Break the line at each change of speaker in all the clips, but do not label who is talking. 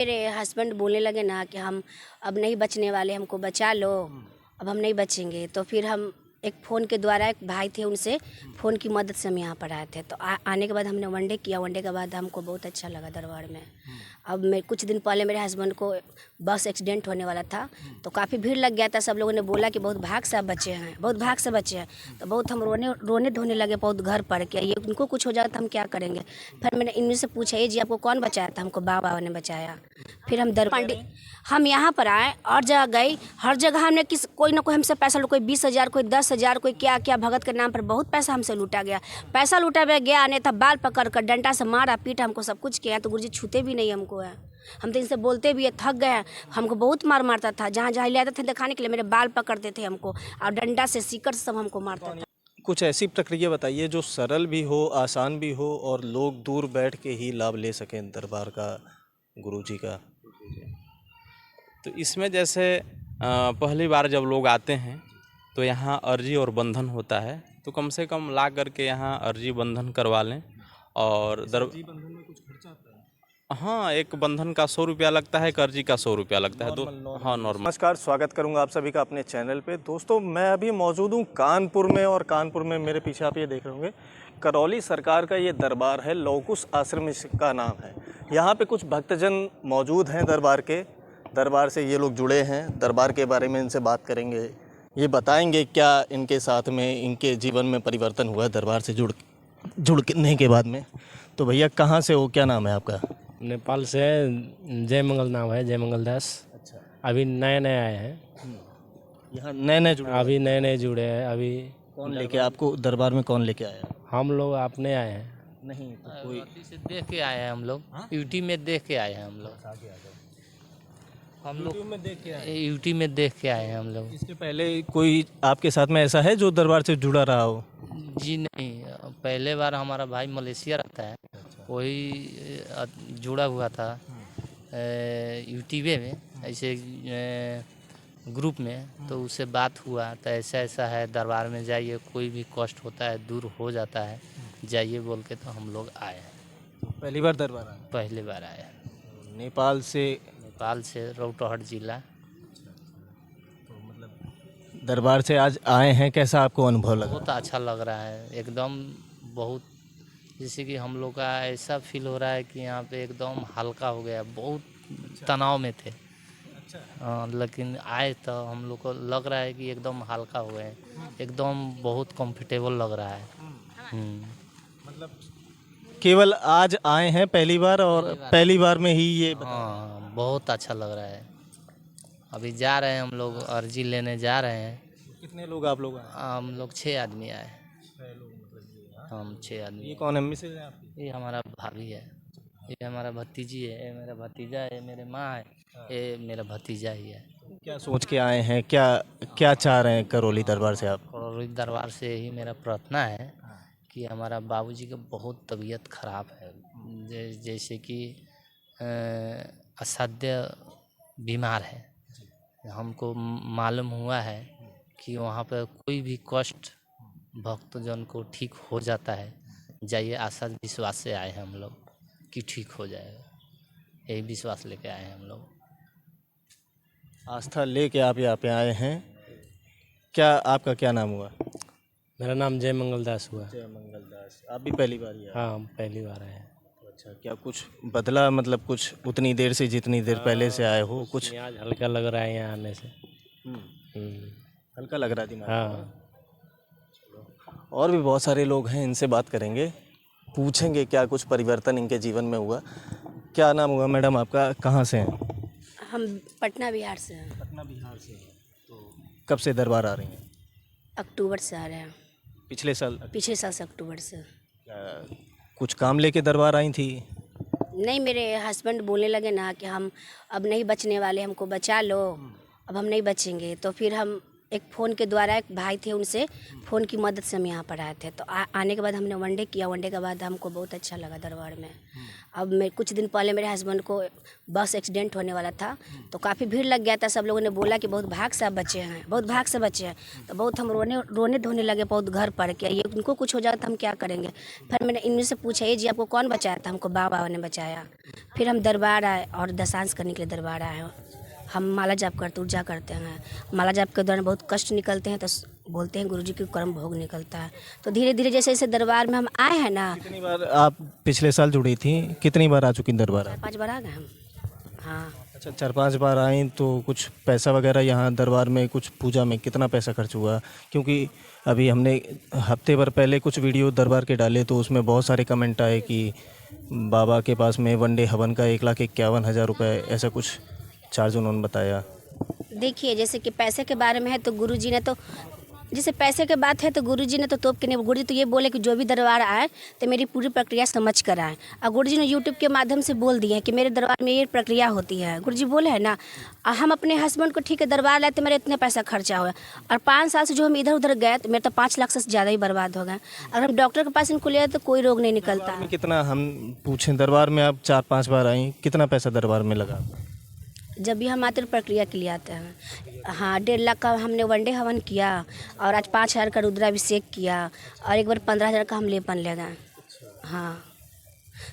मेरे हस्बैंड बोलने लगे ना कि हम अब नहीं बचने वाले, हमको बचा लो, अब हम नहीं बचेंगे। तो फिर हम एक फ़ोन के द्वारा, एक भाई थे उनसे फ़ोन की मदद से हम यहाँ पर आए थे। तो आने के बाद हमने वनडे किया। वनडे के बाद हमको बहुत अच्छा लगा दरबार में। अब मैं कुछ दिन पहले मेरे हस्बैंड को बस एक्सीडेंट होने वाला था, तो काफ़ी भीड़ लग गया था। सब लोगों ने बोला कि बहुत भाग से आप बचे हैं, बहुत भाग से बचे हैं। तो बहुत हम रोने धोने लगे बहुत घर पर कि ये उनको कुछ हो जाए तो हम क्या करेंगे। फिर मैंने इनमें से पूछा, ये जी आपको कौन बचाया था? हमको बाबा ने बचाया। फिर हम हम यहाँ पर आए और जगह गई, हर जगह हमने कोई ना कोई हमसे पैसा, कोई 20,000, कोई 10,000, कोई क्या क्या, भगत के नाम पर बहुत पैसा हमसे लूटा गया। पैसा लूटा गया, नहीं था बाल पकड़ कर डंडा से मारा पीटा, हमको सब कुछ किया। तो गुरुजी छूते भी नहीं हमको है। हम तो इनसे बोलते भी है, थक गए। हमको बहुत मार मारता था, जहाँ जहाँ ले आते थे दिखाने के लिए मेरे बाल पकड़ते थे हमको, और डंडा से सीकर से सब हमको मारता था।
कुछ ऐसी प्रक्रिया बताइए जो सरल भी हो, आसान भी हो और लोग दूर बैठ के ही लाभ ले सकें दरबार का, गुरुजी का।
तो इसमें जैसे पहली बार जब लोग आते हैं तो यहाँ अर्जी और बंधन होता है, तो कम से कम ला करके यहाँ अर्जी बंधन करवा लें। और
बंधन में कुछ खर्चा आता है?
हाँ, एक बंधन का 100 रुपया लगता है, एक अर्जी का 100 रुपया लगता है। हाँ, नॉर्मल।
नमस्कार, स्वागत करूंगा आप सभी का अपने चैनल पे। दोस्तों, मैं अभी मौजूद हूँ कानपुर में, और कानपुर में मेरे पीछे आप ये देख रहे होंगे करौली सरकार का ये दरबार है। लौकुश आश्रम इसका नाम है। यहाँ पे कुछ भक्तजन मौजूद हैं दरबार से ये लोग जुड़े हैं। दरबार के बारे में इनसे बात करेंगे, ये बताएंगे क्या इनके साथ में, इनके जीवन में परिवर्तन हुआ है दरबार से जुड़ने के बाद में। तो भैया कहाँ से हो, क्या नाम है आपका?
नेपाल से। जय मंगल नाम है, जय मंगल दास।
अच्छा,
अभी नए नए आए हैं,
यहाँ नए जुड़े?
अभी नए जुड़े हैं। अभी
कौन लेके आपको दरबार में, कौन लेके आया?
हम लोग अपने आए हैं।
नहीं तो कोई
से देख के आए हैं हम लोग। यूटी में देख के आए हैं हम लोग।
यूट्यूब में देख के आए?
यूटी में देख के आए हैं हम लोग।
इसके पहले कोई आपके साथ में ऐसा है जो दरबार से जुड़ा रहा हो?
जी नहीं, पहले बार हमारा भाई मलेशिया रहता है, वही जुड़ा हुआ था यूट्यूब में, ऐसे ग्रुप में। तो उससे बात हुआ, तो ऐसा ऐसा है, दरबार में जाइए, कोई भी कष्ट होता है दूर हो जाता है, जाइए बोल के। तो हम लोग आए हैं।
पहली बार दरबार आए?
पहली बार आए हैं।
नेपाल से
रौटहट जिला।
तो मतलब दरबार से आज आए हैं, कैसा आपको अनुभव लगा?
बहुत अच्छा लग रहा है एकदम। बहुत, जैसे कि हम लोग का ऐसा फील हो रहा है कि यहाँ पे एकदम हल्का हो गया। बहुत तनाव में थे, लेकिन आए तो हम लोग को लग रहा है कि एकदम हल्का हो गए, एकदम बहुत कंफर्टेबल लग रहा है।
मतलब केवल आज आए हैं पहली बार, और पहली बार में ही ये
हाँ, बहुत अच्छा लग रहा है। अभी जा रहे हैं हम लोग, अर्जी लेने जा रहे हैं।
कितने लोग आप लोग आए?
हम लोग 6 आदमी आए। हम 6 आदमी।
ये कौन है? मिसेज है आपकी?
ये हमारा भाभी है, ये हमारा भतीजी है, ये मेरा भतीजा है, मेरे माँ है, ये मेरा भतीजा ही है।
क्या सोच के आए हैं, क्या चाह रहे हैं करौली दरबार से आप?
करौली दरबार से ही मेरा प्रार्थना है कि हमारा बाबूजी का बहुत तबीयत खराब है, जैसे कि असाध्य बीमार है। हमको मालूम हुआ है कि वहाँ पर कोई भी कष्ट भक्तजन को ठीक हो जाता है। जाइए, आशा विश्वास से आए हैं हम लोग कि ठीक हो जाएगा, यही विश्वास लेके आए हैं हम लोग।
आस्था लेके आप यहाँ पे आए हैं। आपका क्या नाम हुआ?
मेरा नाम जय मंगल दास हुआ।
जय मंगल दास। आप भी पहली बार ही आए?
हाँ, पहली बार आए हैं।
अच्छा, क्या कुछ बदला, मतलब कुछ उतनी देर से जितनी देर पहले से आए हो कुछ?
आज हल्का लग रहा है यहाँ आने से।
हल्का लग रहा है दिमाग?
हाँ।
और भी बहुत सारे लोग हैं, इनसे बात करेंगे, पूछेंगे क्या कुछ परिवर्तन इनके जीवन में हुआ। क्या नाम हुआ मैडम आपका, कहाँ से हैं?
हम पटना बिहार से हैं।
पटना बिहार से। तो कब से दरबार आ रही हैं?
अक्टूबर से आ रहे हैं।
पिछले साल
से अक्टूबर से।
कुछ काम लेके दरबार आई थी?
नहीं, मेरे हस्बैंड बोलने लगे ना कि हम अब नहीं बचने वाले, हमको बचा लो, अब हम नहीं बचेंगे। तो फिर हम एक फ़ोन के द्वारा एक भाई थे, उनसे फ़ोन की मदद से हम यहाँ पर आए थे। तो आने के बाद हमने वनडे किया। वनडे के बाद हमको बहुत अच्छा लगा दरबार में। अब मैं कुछ दिन पहले मेरे हस्बैंड को बस एक्सीडेंट होने वाला था, तो काफ़ी भीड़ लग गया था। सब लोगों ने बोला कि बहुत भाग से बच्चे हैं, बहुत भाग से बच्चे हैं। तो बहुत हम रोने धोने लगे बहुत घर पर कि ये उनको कुछ हो जाए तो हम क्या करेंगे। फिर मैंने इनमें से पूछा, ये जी आपको कौन बचाया था? हमको बाबा ने बचाया। फिर हम दरबार आए और दशांश करने के लिए दरबार आए। हम माला जाप करते ऊर्जा करते हैं। माला जाप के दौरान बहुत कष्ट निकलते हैं, तो बोलते हैं गुरुजी की कर्म भोग निकलता है। तो धीरे धीरे जैसे जैसे दरबार में हम आए हैं ना,
कितनी बार आप पिछले साल जुड़ी थी, कितनी बार आ चुकी दरबार?
4-5 बार आ गए हम। हाँ,
अच्छा, 4-5 बार आई तो कुछ पैसा वगैरह यहाँ दरबार में कुछ पूजा में कितना पैसा खर्च हुआ? क्योंकि अभी हमने हफ्ते भर पहले कुछ वीडियो दरबार के डाले तो उसमें बहुत सारे कमेंट आए कि बाबा के पास में वनडे हवन का 1,51,000 रुपये ऐसा कुछ चार्ज उन्होंने बताया।
देखिए जैसे कि पैसे के बारे में है तो गुरुजी ने तो, जैसे पैसे के बात है तो गुरुजी ने तो तोप के नहीं, गुरुजी तो ये बोले कि जो भी दरबार आए तो मेरी पूरी प्रक्रिया समझ कर आए। और गुरुजी ने यूट्यूब के माध्यम से बोल दिए कि मेरे दरबार में ये प्रक्रिया होती है। गुरुजी बोले है ना, हम अपने हस्बैंड को ठीक है दरबार लाए तो मेरे इतने पैसा खर्चा हुआ। और 5 साल से जो हम इधर उधर गए तो मेरे तो 5 लाख से ज़्यादा ही बर्बाद हो गए। अगर हम डॉक्टर के पास इनको ले तो कोई रोग नहीं निकलता।
में कितना हम पूछें, दरबार में आप 4-5 बार आई, कितना पैसा दरबार में लगा?
जब भी हम आते तो प्रक्रिया के लिए आते हैं। हाँ, 1.5 लाख का हमने वनडे हवन किया और आज 5,000 का रुद्राभिषेक किया और एक बार 15,000 का हम लेपन ले गए। हाँ,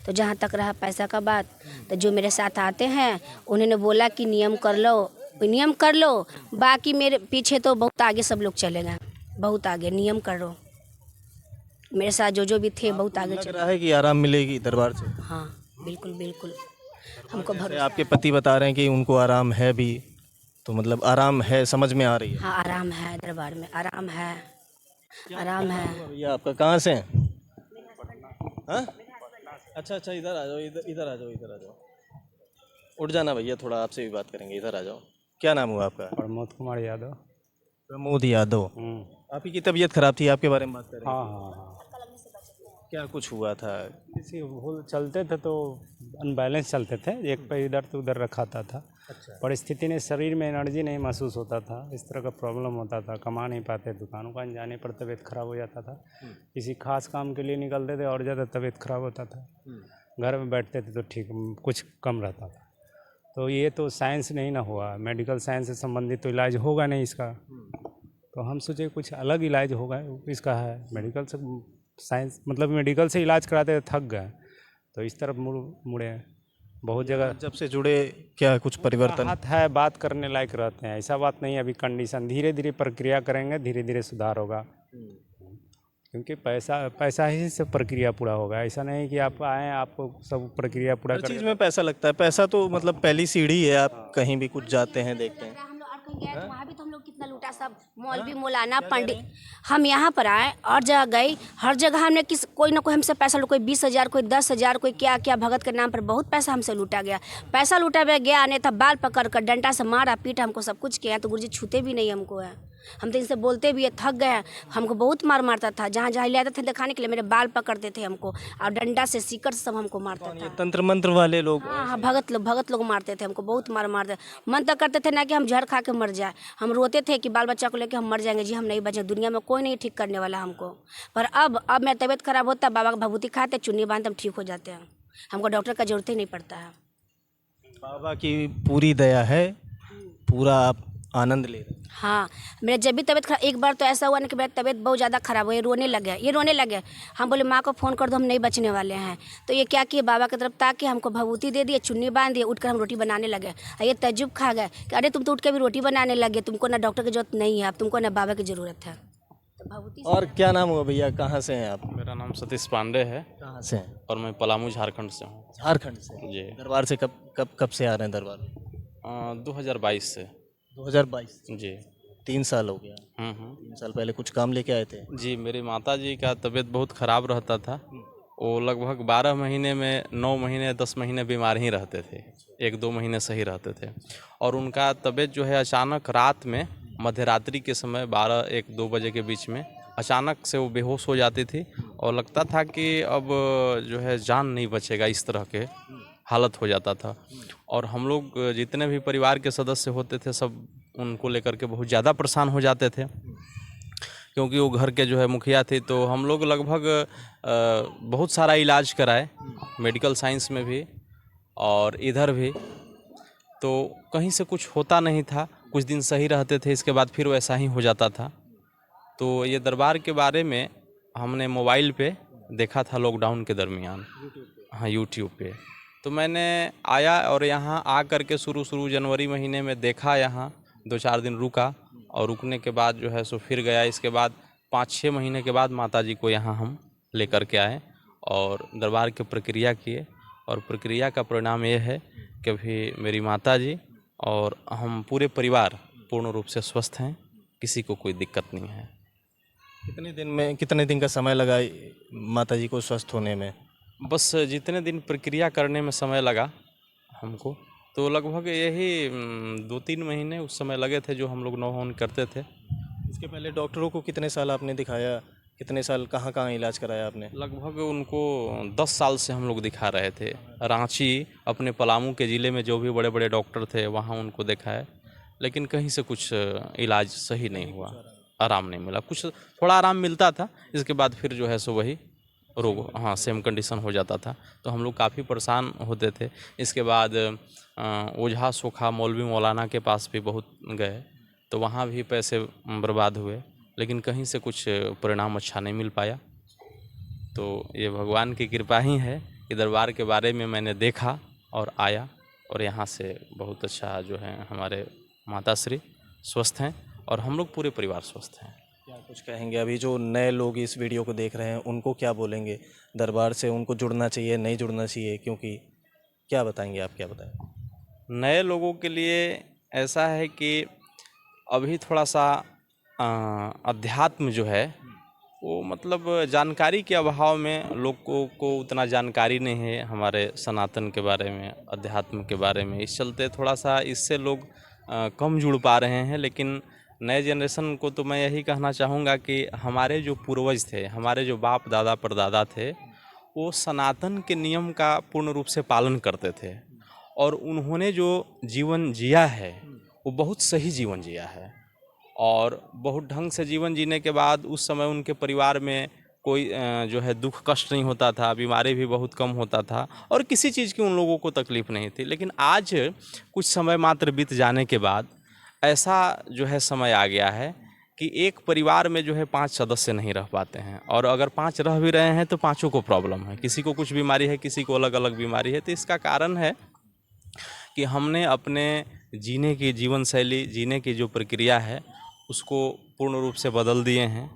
तो जहाँ तक रहा पैसा का बात, तो जो मेरे साथ आते हैं उन्होंने बोला कि नियम कर लो, बाकी मेरे पीछे तो बहुत आगे सब लोग चले गए, बहुत आगे नियम करो। मेरे साथ जो भी थे बहुत आगे
लग रहा है कि आराम मिलेगी दरबार से?
हाँ, बिल्कुल बिल्कुल हमको
जैसे आपके पति बता रहे हैं कि उनको आराम है भी, तो मतलब आराम है, समझ में आ रही है?
हाँ, आराम है दरबार में, आराम है, आराम है।
भैया आपका कहाँ से हैं? हाँ? अच्छा, इधर आ जाओ, इधर आ जाओ। उठ जाना भैया, थोड़ा आपसे भी बात करेंगे, इधर आ जाओ। क्या नाम हुआ आपका?
प्रमोद कुमार यादव।
प्रमोद यादव। आप ही की तबीयत खराब थी, आपके बारे में बात करेंगे।
हाँ।
क्या कुछ हुआ था?
किसी भूल चलते थे तो अनबैलेंस चलते थे, एक पैर इधर तो उधर रखाता था।
अच्छा।
परिस्थिति ने शरीर में एनर्जी नहीं महसूस होता था, इस तरह का प्रॉब्लम होता था। कमा नहीं पाते, दुकान जाने पर तबीयत खराब हो जाता था। किसी खास काम के लिए निकलते थे और ज़्यादा तबीयत खराब होता था। घर में बैठते थे तो ठीक, कुछ कम रहता था। तो ये तो साइंस नहीं ना हुआ, मेडिकल साइंस से संबंधित तो इलाज होगा नहीं इसका। तो हम सोचे कुछ अलग इलाज होगा इसका है। मेडिकल से साइंस मतलब मेडिकल से इलाज कराते थक गए, तो इस तरफ मुड़े। बहुत जगह
जब से जुड़े क्या कुछ परिवर्तन?
हाथ है, बात करने लायक रहते हैं, ऐसा बात नहीं। अभी कंडीशन धीरे धीरे प्रक्रिया करेंगे, धीरे धीरे सुधार होगा। क्योंकि पैसा ही से प्रक्रिया पूरा होगा। ऐसा नहीं कि आप आएँ आपको सब प्रक्रिया पूरा
हर
कर।
चीज़ में पैसा लगता है। पैसा तो मतलब पहली सीढ़ी है, आप कहीं भी कुछ जाते हैं देखते हैं।
हम लोग और कहीं गए तो वहाँ भी तो हम लोग कितना लूटा, सब मौलवी मौलाना पंडित। हम यहाँ पर आए और जगह गई, हर जगह हमने कोई ना कोई हमसे पैसा कोई 20,000, कोई 10,000, कोई क्या क्या भगत के नाम पर बहुत पैसा हमसे लूटा गया। पैसा लूटा गया नहीं था, बाल पकड़ कर डंडा से मारा पीटा, हमको सब कुछ किया। तो गुरुजी छूते भी नहीं हमको है। हम तो इनसे बोलते भी है, थक गए। हमको बहुत मारता था, जहाँ जहाँ ले आते थे दिखाने के लिए मेरे बाल पकड़ते थे हमको और डंडा से सीकर से सब हमको मारता था।
ये तंत्र मंत्र वाले लोग?
हाँ, भगत लोग मारते थे हमको, बहुत मारते। मन तक करते थे ना कि हम जहर खा के मर जाए। हम रोते थे कि बाल बच्चा को लेकर हम मर जाएंगे जी, हम नहीं बचे, दुनिया में कोई नहीं ठीक करने वाला हमको। पर अब मेरी तबीयत खराब होता है, बाबा का भभूति खाते, चुन्नी बांधते, हम ठीक हो जाते हैं। हमको डॉक्टर का जरूरत ही नहीं पड़ता है।
बाबा की पूरी दया है, पूरा आप आनंद ले रहे हैं।
हाँ, मेरा जब भी तबीयत खराब, एक बार तो ऐसा हुआ ना कि मेरा तबीयत बहुत ज़्यादा खराब हुआ, ये रोने लगे। हम बोले माँ को फ़ोन कर दो, हम नहीं बचने वाले हैं। तो ये क्या किए, बाबा की तरफ ताकि हमको भभूति दे दिए, चुन्नी बांध दिए, उठकर हम रोटी बनाने लगे। ये तजुब खा गए कि अरे तुम तो उठ के भी रोटी बनाने लगे, तुमको ना डॉक्टर की जरूरत नहीं है, अब तुमको ना बाबा की ज़रूरत है। तो भभूति।
और क्या नाम हुआ भैया, कहाँ से हैं आप?
मेरा नाम सतीश पांडे है
कहाँ से हैं?
और मैं पलामू झारखंड से हूँ।
झारखंड से?
जी।
दरबार से कब से आ रहे हैं दरबार?
2022 से।
2022?
जी।
3 साल हो गया। 3 साल पहले कुछ काम लेके आए थे?
जी, मेरी माता जी का तबीयत बहुत ख़राब रहता था। वो लगभग 12 महीने में 9 महीने 10 महीने बीमार ही रहते थे, 1-2 महीने सही रहते थे। और उनका तबीयत जो है अचानक रात में मध्यरात्रि के समय 12-1-2 बजे के बीच में अचानक से वो बेहोश हो जाती थी और लगता था कि अब जो है जान नहीं बचेगा, इस तरह के हालत हो जाता था। और हम लोग जितने भी परिवार के सदस्य होते थे सब उनको लेकर के बहुत ज़्यादा परेशान हो जाते थे, क्योंकि वो घर के जो है मुखिया थे। तो हम लोग लगभग बहुत सारा इलाज कराए, मेडिकल साइंस में भी और इधर भी, तो कहीं से कुछ होता नहीं था। कुछ दिन सही रहते थे, इसके बाद फिर वैसा ही हो जाता था। तो ये दरबार के बारे में हमने मोबाइल पे देखा था लॉकडाउन के दरमियान, हाँ यूट्यूब पे। तो मैंने आया और यहाँ आ कर के शुरू जनवरी महीने में देखा, यहाँ 2-4 दिन रुका और रुकने के बाद जो है सो फिर गया। इसके बाद 5-6 महीने के बाद माताजी को यहाँ हम लेकर के आए और दरबार की प्रक्रिया किए, और प्रक्रिया का परिणाम ये है कि अभी मेरी माताजी और हम पूरे परिवार पूर्ण रूप से स्वस्थ हैं, किसी को कोई दिक्कत नहीं है।
कितने दिन का समय लगा माताजी को स्वस्थ होने में?
बस जितने दिन प्रक्रिया करने में समय लगा हमको, तो लगभग यही 2-3 महीने उस समय लगे थे जो हम लोग नौहन करते थे।
इसके पहले डॉक्टरों को कितने साल आपने दिखाया, कितने साल कहाँ कहाँ इलाज कराया आपने?
लगभग उनको 10 साल से हम लोग दिखा रहे थे। रांची, अपने पलामू के ज़िले में जो भी बड़े बड़े डॉक्टर थे वहाँ उनको दिखाया, लेकिन कहीं से कुछ इलाज सही नहीं हुआ, आराम नहीं मिला। कुछ थोड़ा आराम मिलता था, इसके बाद फिर जो है सो वही रोग, हाँ सेम कंडीशन हो जाता था। तो हम लोग काफ़ी परेशान होते थे। इसके बाद ओझा सोखा मौलवी मौलाना के पास भी बहुत गए, तो वहाँ भी पैसे बर्बाद हुए, लेकिन कहीं से कुछ परिणाम अच्छा नहीं मिल पाया। तो ये भगवान की कृपा ही है कि दरबार के बारे में मैंने देखा और आया, और यहाँ से बहुत अच्छा जो है हमारे माताश्री स्वस्थ हैं और हम लोग पूरे परिवार स्वस्थ हैं।
क्या कुछ कहेंगे अभी जो नए लोग इस वीडियो को देख रहे हैं, उनको क्या बोलेंगे? दरबार से उनको जुड़ना चाहिए, नहीं जुड़ना चाहिए? क्योंकि क्या बताएंगे आप, क्या बताएं?
नए लोगों के लिए ऐसा है कि अभी थोड़ा सा अध्यात्म जो है वो मतलब जानकारी के अभाव में लोगों को उतना जानकारी नहीं है हमारे सनातन के बारे में, अध्यात्म के बारे में। इस चलते थोड़ा सा इससे लोग कम जुड़ पा रहे हैं। लेकिन नए जनरेशन को तो मैं यही कहना चाहूँगा कि हमारे जो पूर्वज थे, हमारे जो बाप दादा परदादा थे, वो सनातन के नियम का पूर्ण रूप से पालन करते थे, और उन्होंने जो जीवन जिया है वो बहुत सही जीवन जिया है। और बहुत ढंग से जीवन जीने के बाद उस समय उनके परिवार में कोई जो है दुख कष्ट नहीं होता था, बीमारी भी बहुत कम होता था, और किसी चीज़ की उन लोगों को तकलीफ़ नहीं थी। लेकिन आज कुछ समय मात्र बीत जाने के बाद ऐसा जो है समय आ गया है कि एक परिवार में जो है 5 सदस्य नहीं रह पाते हैं, और अगर 5 रह भी रहे हैं तो पाँचों को प्रॉब्लम है। किसी को कुछ बीमारी है, किसी को अलग अलग बीमारी है। तो इसका कारण है कि हमने अपने जीने की जीवन शैली, जीने की जो प्रक्रिया है उसको पूर्ण रूप से बदल दिए हैं,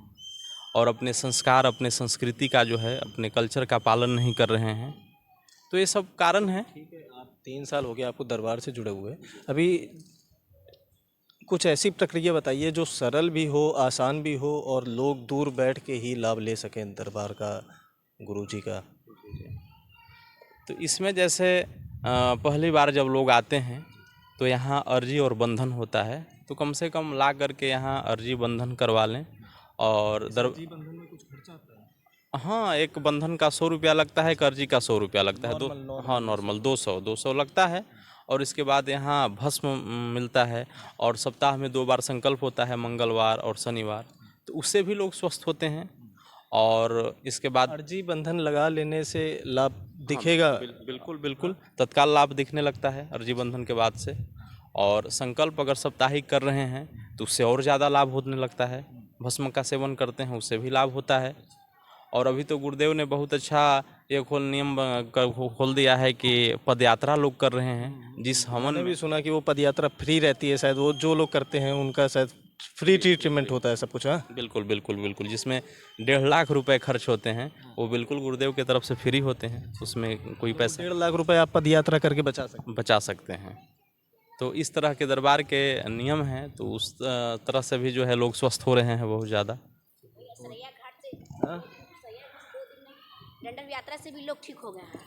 और अपने संस्कार, अपने संस्कृति का जो है, अपने कल्चर का पालन नहीं कर रहे हैं। तो ये सब कारण है।
ठीक है, आप 3 साल हो गए आपको दरबार से जुड़े हुए। अभी कुछ ऐसी प्रक्रिया बताइए जो सरल भी हो, आसान भी हो, और लोग दूर बैठ के ही लाभ ले सकें दरबार का, गुरुजी का।
तो इसमें जैसे पहली बार जब लोग आते हैं तो यहाँ अर्जी और बंधन होता है, तो कम से कम ला करके यहाँ अर्जी बंधन करवा लें। और बंधन में कुछ खर्चा आता है? हाँ, एक बंधन का 100 रुपया लगता है, एक अर्जी का 100 रुपया लगता है। हाँ नॉर्मल 200 लगता है। और इसके बाद यहाँ भस्म मिलता है, और सप्ताह में 2 बार संकल्प होता है, मंगलवार और शनिवार, तो उससे भी लोग स्वस्थ होते हैं। और इसके बाद
अर्जी बंधन लगा लेने से लाभ दिखेगा?
बिल्कुल बिल्कुल, तत्काल लाभ दिखने लगता है अर्जी बंधन के बाद से। और संकल्प अगर साप्ताहिक कर रहे हैं तो उससे और ज़्यादा लाभ होने लगता है। भस्म का सेवन करते हैं उससे भी लाभ होता है। और अभी तो गुरुदेव ने बहुत अच्छा एक नियम खोल दिया है कि पदयात्रा लोग कर रहे हैं। जिस हमने
भी सुना कि वो पदयात्रा फ्री रहती है शायद, वो जो लोग करते हैं उनका शायद फ्री ट्रीटमेंट होता है सब कुछ। हाँ
बिल्कुल बिल्कुल बिल्कुल, जिसमें 1.5 लाख रुपए खर्च होते हैं वो बिल्कुल गुरुदेव की तरफ से फ्री होते हैं, उसमें कोई पैसा
1.5 लाख रुपए आप पदयात्रा करके
बचा सकते हैं। तो इस तरह के दरबार के नियम हैं, तो उस तरह से भी जो है लोग स्वस्थ हो रहे हैं बहुत ज़्यादा।
दंडक यात्रा से भी लोग ठीक हो गए हैं।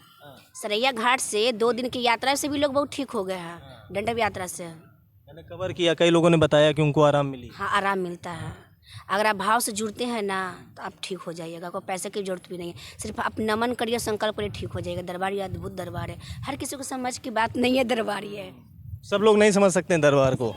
सरैया घाट से 2 दिन की यात्रा से भी लोग बहुत ठीक हो गए हैं, दंडक यात्रा से।
मैंने कवर किया, कई लोगों ने बताया कि उनको आराम मिली।
हाँ, आराम मिलता है। अगर आप भाव से जुड़ते हैं ना तो आप ठीक हो जाइएगा, कोई पैसे की जरूरत भी नहीं है। सिर्फ आप नमन करिए, संकल्प करिए, ठीक हो जाएगा। दरबार ये अद्भुत दरबार है, हर किसी को समझ की बात नहीं है, दरबार ये है।
सब लोग नहीं समझ सकते हैं दरबार को।